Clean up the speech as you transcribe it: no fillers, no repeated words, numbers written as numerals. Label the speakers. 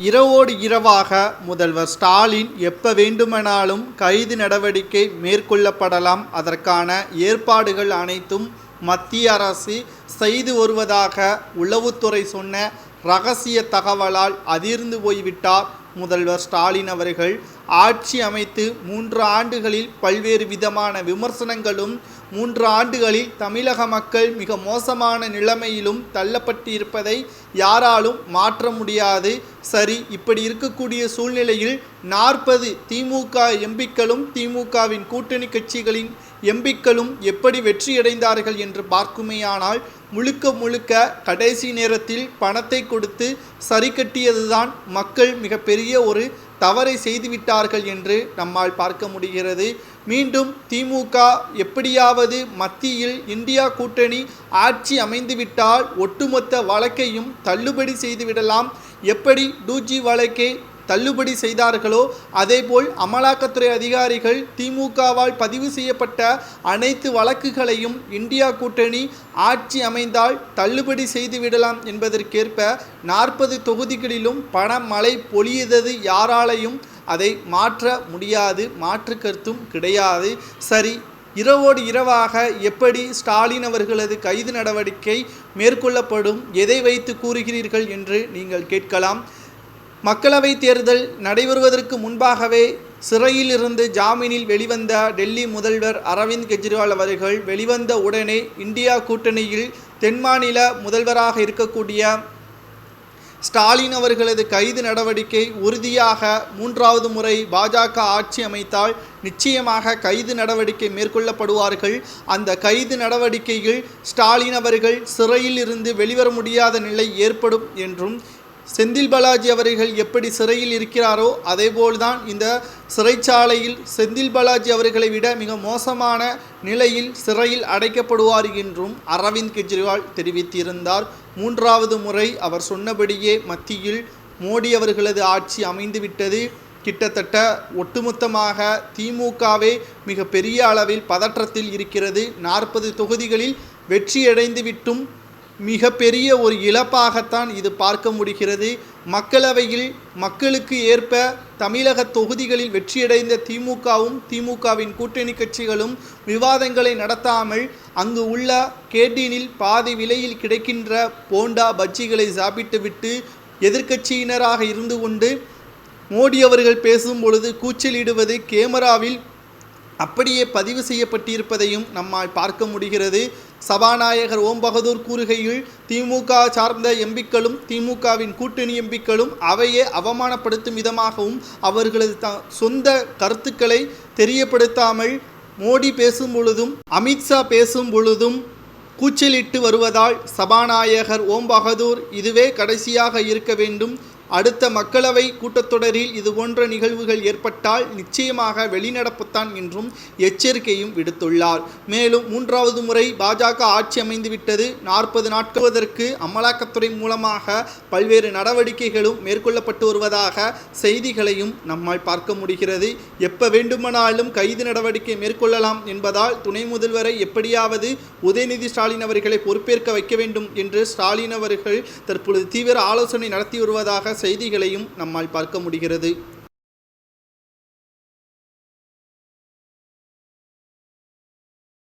Speaker 1: இரவோடு இரவாக முதல்வர் ஸ்டாலின் எப்ப வேண்டுமானாலும் கைது நடவடிக்கை மேற்கொள்ளப்படலாம். அதற்கான ஏற்பாடுகள் அனைத்தும் மத்திய அரசு செய்து வருவதாக உளவுத்துறை சொன்ன ரகசிய தகவலால் அதிர்ந்து போய்விட்டார் முதல்வர் ஸ்டாலின் அவர்கள். ஆட்சி அமைத்து 3 ஆண்டுகளில் பல்வேறு விதமான விமர்சனங்களும், 3 ஆண்டுகளில் தமிழக மக்கள் மிக மோசமான நிலைமையிலும் தள்ளப்பட்டு இருப்பதை யாராலும் மாற்ற முடியாது. சரி, இப்படி இருக்கக்கூடிய சூழ்நிலையில் 40 திமுக எம்பிக்களும் திமுகவின் கூட்டணி கட்சிகளின் எம்பிக்களும் எப்படி வெற்றியடைந்தார்கள் என்று பார்க்குமேயானால், முழுக்க கடைசி நேரத்தில் பணத்தை கொடுத்து சரி கட்டியதுதான் மக்கள் மிகப்பெரிய ஒரு தவறை செய்துவிட்டார்கள் என்று நம்மால் பார்க்க முடிகிறது. மீண்டும் திமுக எப்படியாவது மத்தியில் இந்தியா கூட்டணி ஆட்சி அமைந்துவிட்டால் ஒட்டுமொத்த வழக்கையும் தள்ளுபடி செய்துவிடலாம். எப்படி 2G வழக்கை தள்ளுபடி செய்தார்களோ அதேபோல் அமலாக்கத்துறை அதிகாரிகள் திமுகவால் பதிவு செய்யப்பட்ட அனைத்து வழக்குகளையும் இந்தியா கூட்டணி ஆட்சி அமைந்தால் தள்ளுபடி செய்துவிடலாம் என்பதற்கேற்ப 40 தொகுதிகளிலும் பணமழை பொழியது. யாராலையும் அதை மாற்ற முடியாது, மாற்று கருத்தும் கிடையாது. சரி, இரவோடு இரவாக எப்படி ஸ்டாலின் அவர்களது கைது நடவடிக்கை மேற்கொள்ளப்படும், எதை வைத்து கூறுகிறீர்கள் என்று நீங்கள் கேட்கலாம். மக்களவை தேர்தல் நடைபெறுவதற்கு முன்பாகவே சிறையில் இருந்து ஜாமீனில் வெளிவந்த டெல்லி முதல்வர் அரவிந்த் கெஜ்ரிவால் அவர்கள் வெளிவந்த உடனே இந்தியா கூட்டணியில் தென் மாநில முதல்வராக இருக்கக்கூடிய ஸ்டாலின் அவர்களது கைது நடவடிக்கை உறுதியாக 3வது முறை பாஜக ஆட்சி அமைத்தால் நிச்சயமாக கைது நடவடிக்கை மேற்கொள்ளப்படுவார்கள். அந்த கைது நடவடிக்கையில் ஸ்டாலின் அவர்கள் சிறையில் இருந்து வெளிவர முடியாத நிலை ஏற்படும் என்றும், செந்தில் பாலாஜி அவர்கள் எப்படி சிறையில் இருக்கிறாரோ அதேபோல்தான் இந்த சிறைச்சாலையில் செந்தில் பாலாஜி அவர்களை விட மிக மோசமான நிலையில் சிறையில் அடைக்கப்படுவார் என்றும் அரவிந்த் கெஜ்ரிவால் தெரிவித்திருந்தார். 3வது முறை அவர் சொன்னபடியே மத்தியில் மோடி அவர்களது ஆட்சி அமைந்துவிட்டது. கிட்டத்தட்ட ஒட்டுமொத்தமாக திமுகவே மிக பெரிய அளவில் பதற்றத்தில் இருக்கிறது. 40 தொகுதிகளில் வெற்றியடைந்துவிட்டும் மிகப்பெரிய ஒரு இழப்பாகத்தான் இது பார்க்க முடிகிறது. மக்களவையில் மக்களுக்கு ஏற்ப தமிழக தொகுதிகளில் வெற்றியடைந்த திமுகவும் திமுகவின் கூட்டணி கட்சிகளும் விவாதங்களை நடத்தாமல் அங்கு உள்ள கேண்டீனில் பாதி விலையில் கிடைக்கின்ற போண்டா பஜ்ஜிகளை சாப்பிட்டுவிட்டு எதிர்க்கட்சியினராக இருந்து கொண்டு மோடி அவர்கள் பேசும் பொழுது கூச்சலிடுவது கேமராவில் அப்படியே பதிவு செய்யப்பட்டிருப்பதையும் நம்மால் பார்க்க முடிகிறது. சபாநாயகர் ஓம் பகதூர் கூறுகையில் திமுக சார்ந்த எம்பிக்களும் திமுகவின் கூட்டணி எம்பிக்களும் அவையே அவமானப்படுத்தும் விதமாகவும் அவர்களது சொந்த கருத்துக்களை தெரியப்படுத்தாமல் மோடி பேசும் பொழுதும் அமித்ஷா பேசும் பொழுதும் கூச்சலிட்டு வருவதால் சபாநாயகர் ஓம் பகதூர் இதுவே கடைசியாக இருக்க வேண்டும், அடுத்த மக்களவை கூட்டத்தொடரில் இதுபோன்ற நிகழ்வுகள் ஏற்பட்டால் நிச்சயமாக வெளிநடப்புத்தான் என்றும் எச்சரிக்கையும் விடுத்துள்ளார். மேலும் 3வது முறை பாஜக ஆட்சி அமைந்துவிட்டது. 40 நாட்களுக்கு அமலாக்கத்துறை மூலமாக பல்வேறு நடவடிக்கைகளும் மேற்கொள்ளப்பட்டு வருவதாக செய்திகளையும் நம்மால் பார்க்க முடிகிறது. எப்ப வேண்டுமானாலும் கைது நடவடிக்கை மேற்கொள்ளலாம் என்பதால் துணை முதல்வரை எப்படியாவது உதயநிதி ஸ்டாலின் அவர்களை பொறுப்பேற்க வைக்க வேண்டும் என்று ஸ்டாலின் அவர்கள் தற்பொழுது தீவிர ஆலோசனை நடத்தி வருவதாக செய்திகளையும் நம்மால் பார்க்க முடிகிறது.